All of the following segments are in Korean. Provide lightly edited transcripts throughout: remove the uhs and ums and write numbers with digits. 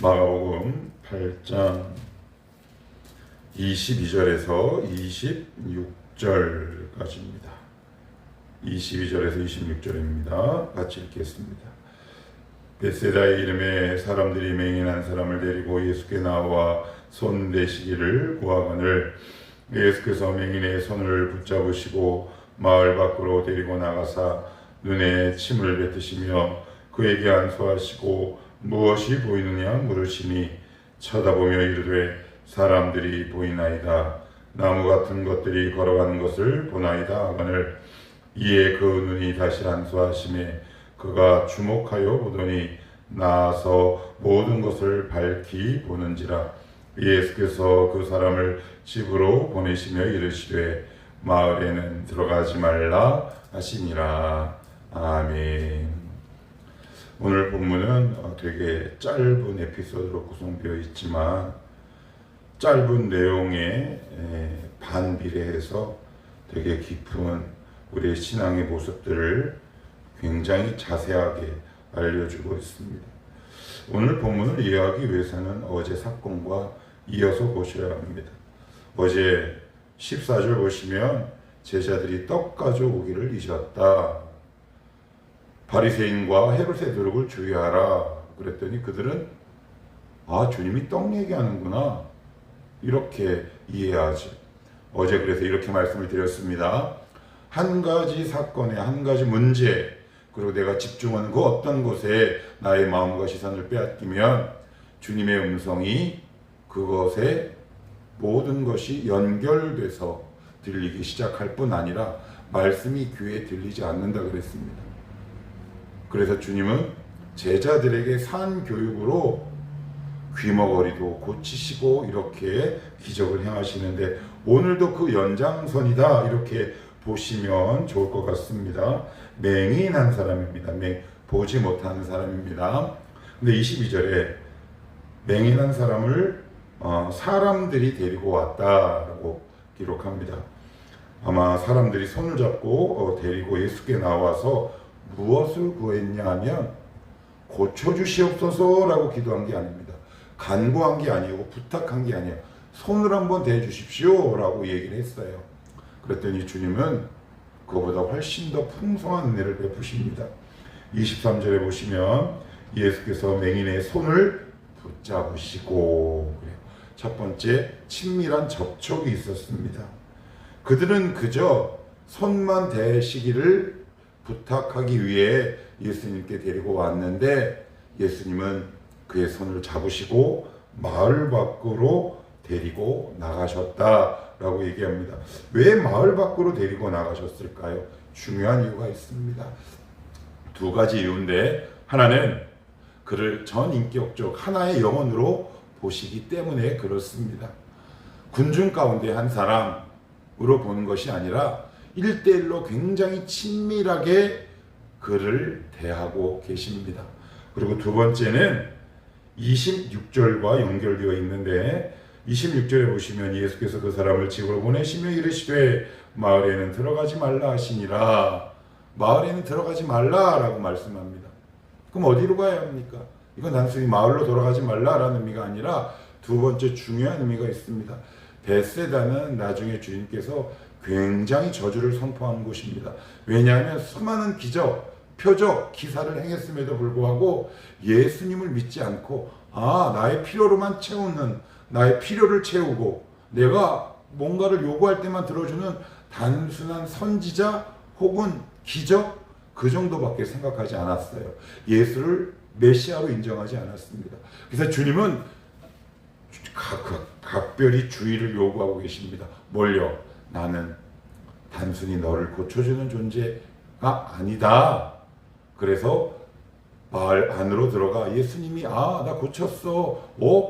마가복음 8장 22절에서 26절까지입니다. 22절에서 26절입니다. 같이 읽겠습니다. 벳세다의 이름에 사람들이 맹인한 사람을 데리고 예수께 나와 손 대시기를 구하거늘 예수께서 맹인의 손을 붙잡으시고 마을 밖으로 데리고 나가사 눈에 침을 뱉으시며 그에게 안수하시고 무엇이 보이느냐 물으시니 쳐다보며 이르되 사람들이 보이나이다. 나무 같은 것들이 걸어가는 것을 보나이다 하거늘 이에 그 눈이 다시 안수하심에 그가 주목하여 보더니 나아서 모든 것을 밝히 보는지라. 예수께서 그 사람을 집으로 보내시며 이르시되 마을에는 들어가지 말라 하시니라. 아멘. 오늘 본문은 되게 짧은 에피소드로 구성되어 있지만 짧은 내용에 반비례해서 되게 깊은 우리의 신앙의 모습들을 굉장히 자세하게 알려주고 있습니다. 오늘 본문을 이해하기 위해서는 어제 사건과 이어서 보셔야 합니다. 어제 14절 보시면 제자들이 떡 가져오기를 잊었다. 바리새인과 헤롯의 노력을 주의하라 그랬더니 그들은 주님이 떡 얘기하는구나 이렇게 이해하지. 어제 그래서 이렇게 말씀을 드렸습니다. 한 가지 사건에 한 가지 문제 그리고 내가 집중하는 그 어떤 곳에 나의 마음과 시선을 빼앗기면 주님의 음성이 그것에 모든 것이 연결돼서 들리기 시작할 뿐 아니라 말씀이 귀에 들리지 않는다 그랬습니다. 그래서 주님은 제자들에게 산 교육으로 귀머거리도 고치시고 이렇게 기적을 행하시는데 오늘도 그 연장선이다 이렇게 보시면 좋을 것 같습니다. 맹인한 사람입니다. 보지 못하는 사람입니다. 근데 22절에 맹인한 사람을 사람들이 데리고 왔다라고 기록합니다. 아마 사람들이 손을 잡고 데리고 예수께 나와서 무엇을 구했냐 하면 고쳐주시옵소서라고 기도한 게 아닙니다. 간구한 게 아니고 부탁한 게 아니에요. 손을 한번 대주십시오 라고 얘기를 했어요. 그랬더니 주님은 그거보다 훨씬 더 풍성한 은혜를 베푸십니다. 23절에 보시면 예수께서 맹인의 손을 붙잡으시고 첫 번째 친밀한 접촉이 있었습니다. 그들은 그저 손만 대시기를 부탁하기 위해 예수님께 데리고 왔는데 예수님은 그의 손을 잡으시고 마을 밖으로 데리고 나가셨다라고 얘기합니다. 왜 마을 밖으로 데리고 나가셨을까요? 중요한 이유가 있습니다. 두 가지 이유인데 하나는 그를 전인격적 하나의 영혼으로 보시기 때문에 그렇습니다. 군중 가운데 한 사람으로 보는 것이 아니라 1대1로 굉장히 친밀하게 그를 대하고 계십니다. 그리고 두 번째는 26절과 연결되어 있는데 26절에 보시면 예수께서 그 사람을 집으로 보내시며 이르시되 마을에는 들어가지 말라 하시니라. 마을에는 들어가지 말라라고 말씀합니다. 그럼 어디로 가야 합니까? 이건 단순히 마을로 돌아가지 말라라는 의미가 아니라 두 번째 중요한 의미가 있습니다. 벳세다는 나중에 주님께서 굉장히 저주를 선포한 곳입니다. 왜냐하면 수많은 기적, 표적, 기사를 행했음에도 불구하고 예수님을 믿지 않고 나의 필요로만 채우는 나의 필요를 채우고 내가 뭔가를 요구할 때만 들어주는 단순한 선지자 혹은 기적 그 정도밖에 생각하지 않았어요. 예수를 메시아로 인정하지 않았습니다. 그래서 주님은 각별히 주의를 요구하고 계십니다. 뭘요? 나는 단순히 너를 고쳐주는 존재가 아니다. 그래서 마을 안으로 들어가 예수님이 나 고쳤어.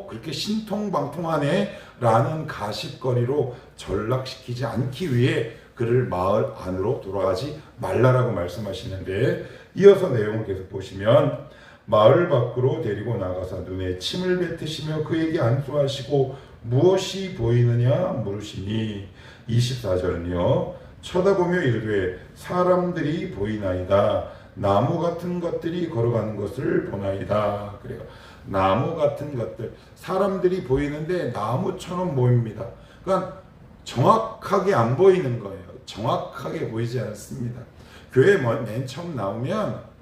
그렇게 신통방통하네 라는 가십거리로 전락시키지 않기 위해 그를 마을 안으로 돌아가지 말라라고 말씀하시는데 이어서 내용을 계속 보시면 마을 밖으로 데리고 나가서 눈에 침을 뱉으시며 그에게 안수하시고 무엇이 보이느냐 물으시니 24절은요. 쳐다보며 이르되 사람들이 보이나이다. 나무 같은 것들이 걸어가는 것을 보나이다. 그래요. 나무 같은 것들, 사람들이 보이는데 나무처럼 보입니다. 그러니까 정확하게 안 보이는 거예요. 정확하게 보이지 않습니다. 교회 맨 처음 나오면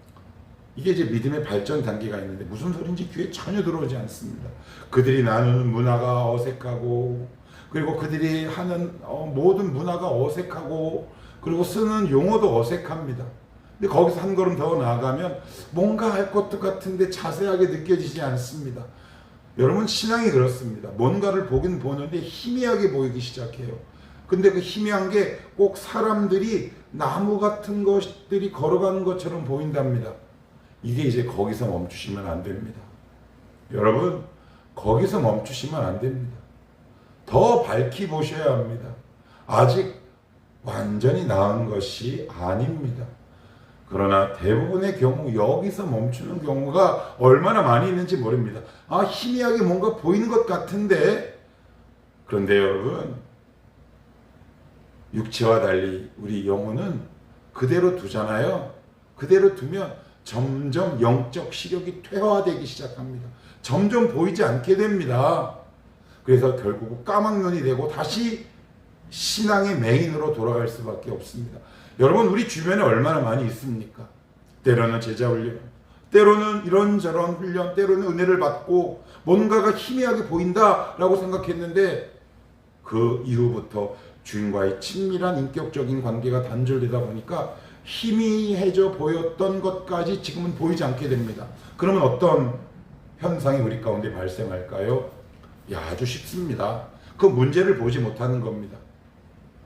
이게 이제 믿음의 발전 단계가 있는데 무슨 소리인지 귀에 전혀 들어오지 않습니다. 그들이 나누는 문화가 어색하고, 그리고 그들이 하는 모든 문화가 어색하고, 그리고 쓰는 용어도 어색합니다. 근데 거기서 한 걸음 더 나아가면 뭔가 할 것도 같은데 자세하게 느껴지지 않습니다. 여러분, 신앙이 그렇습니다. 뭔가를 보긴 보는데 희미하게 보이기 시작해요. 근데 그 희미한 게 꼭 사람들이 나무 같은 것들이 걸어가는 것처럼 보인답니다. 이게 이제 거기서 멈추시면 안 됩니다. 여러분, 거기서 멈추시면 안 됩니다. 더 밝히 보셔야 합니다. 아직 완전히 나은 것이 아닙니다. 그러나 대부분의 경우 여기서 멈추는 경우가 얼마나 많이 있는지 모릅니다. 희미하게 뭔가 보이는 것 같은데, 그런데 여러분, 육체와 달리 우리 영혼은 그대로 두잖아요. 그대로 두면 점점 영적 시력이 퇴화되기 시작합니다. 점점 보이지 않게 됩니다. 그래서 결국 까막눈이 되고 다시 신앙의 맹인으로 돌아갈 수밖에 없습니다. 여러분, 우리 주변에 얼마나 많이 있습니까? 때로는 제자 훈련, 때로는 이런저런 훈련, 때로는 은혜를 받고 뭔가가 희미하게 보인다라고 생각했는데 그 이후부터 주인과의 친밀한 인격적인 관계가 단절되다 보니까 희미해져 보였던 것까지 지금은 보이지 않게 됩니다. 그러면 어떤 현상이 우리 가운데 발생할까요? 아주 쉽습니다. 그 문제를 보지 못하는 겁니다.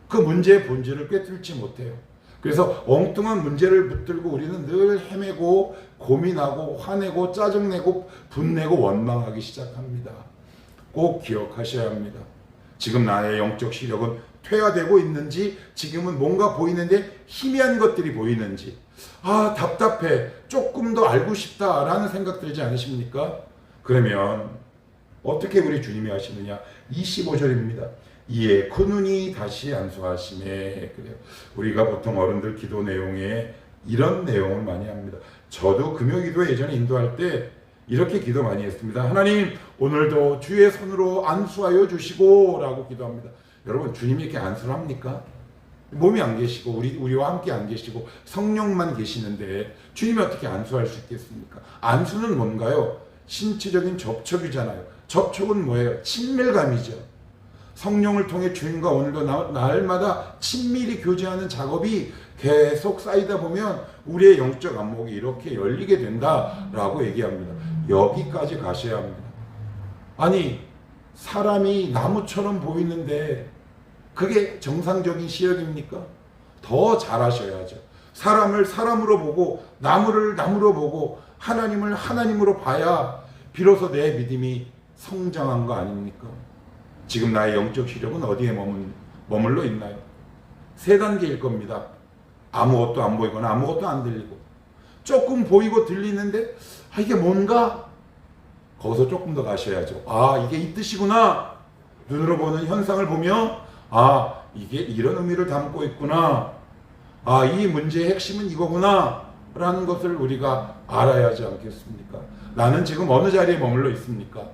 그 문제의 본질을 꿰뚫지 못해요. 그래서 엉뚱한 문제를 붙들고 우리는 늘 헤매고 고민하고 화내고 짜증내고 분내고 원망하기 시작합니다. 꼭 기억하셔야 합니다. 지금 나의 영적 시력은 퇴화되고 있는지, 지금은 뭔가 보이는데 희미한 것들이 보이는지, 답답해, 조금 더 알고 싶다라는 생각 들지 않으십니까? 그러면 어떻게 우리 주님이 하시느냐? 25절입니다. 이에 그 눈이 다시 안수하심에. 그래요. 우리가 보통 어른들 기도 내용에 이런 내용을 많이 합니다. 저도 금요기도 예전에 인도할 때 이렇게 기도 많이 했습니다. 하나님, 오늘도 주의 손으로 안수하여 주시고 라고 기도합니다. 여러분, 주님이 이렇게 안수를 합니까? 몸이 안 계시고 우리와 함께 안 계시고 성령만 계시는데 주님이 어떻게 안수할 수 있겠습니까? 안수는 뭔가요? 신체적인 접촉이잖아요. 접촉은 뭐예요? 친밀감이죠. 성령을 통해 주님과 오늘도 날마다 친밀히 교제하는 작업이 계속 쌓이다 보면 우리의 영적 안목이 이렇게 열리게 된다라고 얘기합니다. 여기까지 가셔야 합니다. 아니, 사람이 나무처럼 보이는데 그게 정상적인 시력입니까? 더 잘하셔야죠. 사람을 사람으로 보고 나무를 나무로 보고 하나님을 하나님으로 봐야 비로소 내 믿음이 성장한 거 아닙니까? 지금 나의 영적 시력은 어디에 머물러 있나요? 세 단계일 겁니다. 아무것도 안 보이거나 아무것도 안 들리고, 조금 보이고 들리는데 이게 뭔가? 거기서 조금 더 가셔야죠. 이게 이 뜻이구나. 눈으로 보는 현상을 보며 이게 이런 의미를 담고 있구나. 이 문제의 핵심은 이거구나 라는 것을 우리가 알아야 하지 않겠습니까? 나는 지금 어느 자리에 머물러 있습니까?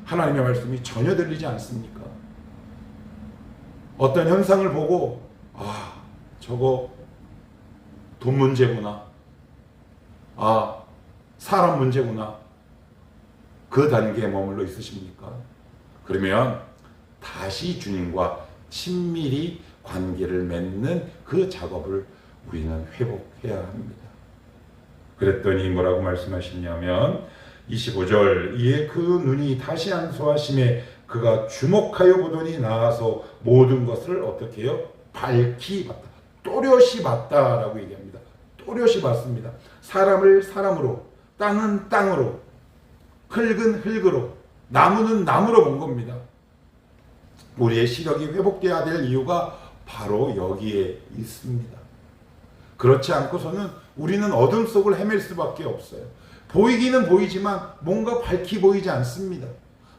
하나님의 말씀이 전혀 들리지 않습니까? 어떤 현상을 보고 저거 돈 문제구나, 사람 문제구나, 그 단계에 머물러 있으십니까? 그러면 다시 주님과 친밀히 관계를 맺는 그 작업을 우리는 회복해야 합니다. 그랬더니 뭐라고 말씀하시냐면 25절, 이에 그 눈이 다시 안수하심에 그가 주목하여 보더니 나아서 모든 것을 어떻게 해요? 밝히 봤다. 또렷이 봤다라고 얘기합니다. 또렷이 봤습니다. 사람을 사람으로, 땅은 땅으로, 흙은 흙으로, 나무는 나무로 본 겁니다. 우리의 시력이 회복되어야 될 이유가 바로 여기에 있습니다. 그렇지 않고서는 우리는 어둠 속을 헤맬 수밖에 없어요. 보이기는 보이지만 뭔가 밝히 보이지 않습니다.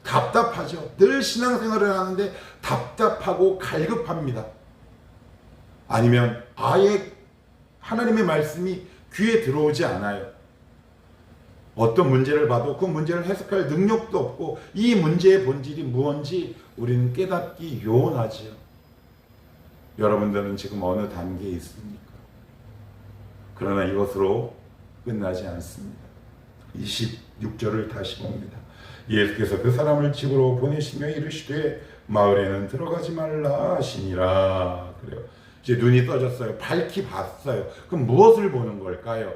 답답하죠. 늘 신앙생활을 하는데 답답하고 갈급합니다. 아니면 아예 하나님의 말씀이 귀에 들어오지 않아요. 어떤 문제를 봐도 그 문제를 해석할 능력도 없고 이 문제의 본질이 무언지 우리는 깨닫기 요원하지요. 여러분들은 지금 어느 단계에 있습니까? 그러나 이것으로 끝나지 않습니다. 26절을 다시 봅니다. 예수께서 그 사람을 집으로 보내시며 이르시되 마을에는 들어가지 말라 하시니라. 그래요. 이제 눈이 떠졌어요. 밝히 봤어요. 그럼 무엇을 보는 걸까요?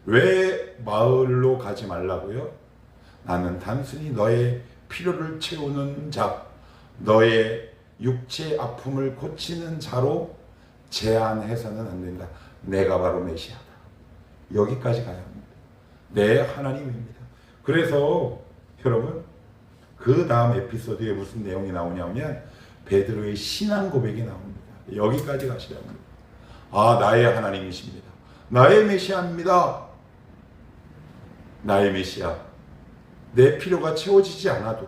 왜 마을로 가지 말라고요? 나는 단순히 너의 필요를 채우는 자, 너의 육체 아픔을 고치는 자로 제한해서는 안 된다. 내가 바로 메시아다. 여기까지 가야 합니다. 내 하나님입니다. 그래서 여러분 그 다음 에피소드에 무슨 내용이 나오냐면 베드로의 신앙 고백이 나옵니다. 여기까지 가셔야 합니다. 아, 나의 하나님이십니다. 나의 메시아입니다. 나의 메시아. 내 필요가 채워지지 않아도,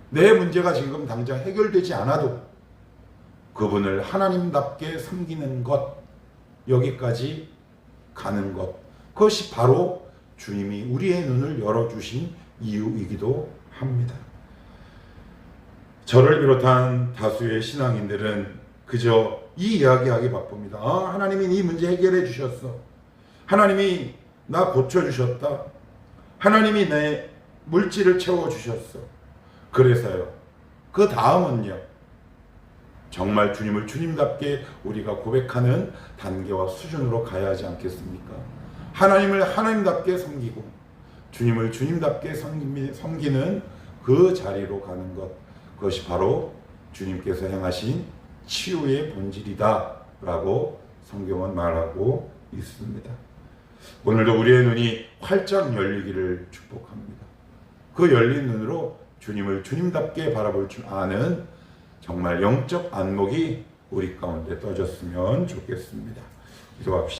내 문제가 지금 당장 해결되지 않아도 그분을 하나님답게 섬기는 것, 여기까지 가는 것, 그것이 바로 주님이 우리의 눈을 열어주신 이유이기도 합니다. 저를 비롯한 다수의 신앙인들은 그저 이 이야기하기 바쁩니다. 아, 하나님이 이 문제 해결해 주셨어. 하나님이 나 고쳐주셨다. 하나님이 내 물질을 채워주셨어. 그래서요. 그 다음은요. 정말 주님을 주님답게 우리가 고백하는 단계와 수준으로 가야 하지 않겠습니까? 하나님을 하나님답게 섬기고 주님을 주님답게 섬기는 그 자리로 가는 것, 그것이 바로 주님께서 행하신 치유의 본질이다 라고 성경은 말하고 있습니다. 오늘도 우리의 눈이 활짝 열리기를 축복합니다. 그 열린 눈으로 주님을 주님답게 바라볼 줄 아는 정말 영적 안목이 우리 가운데 떠졌으면 좋겠습니다. 기도합시다.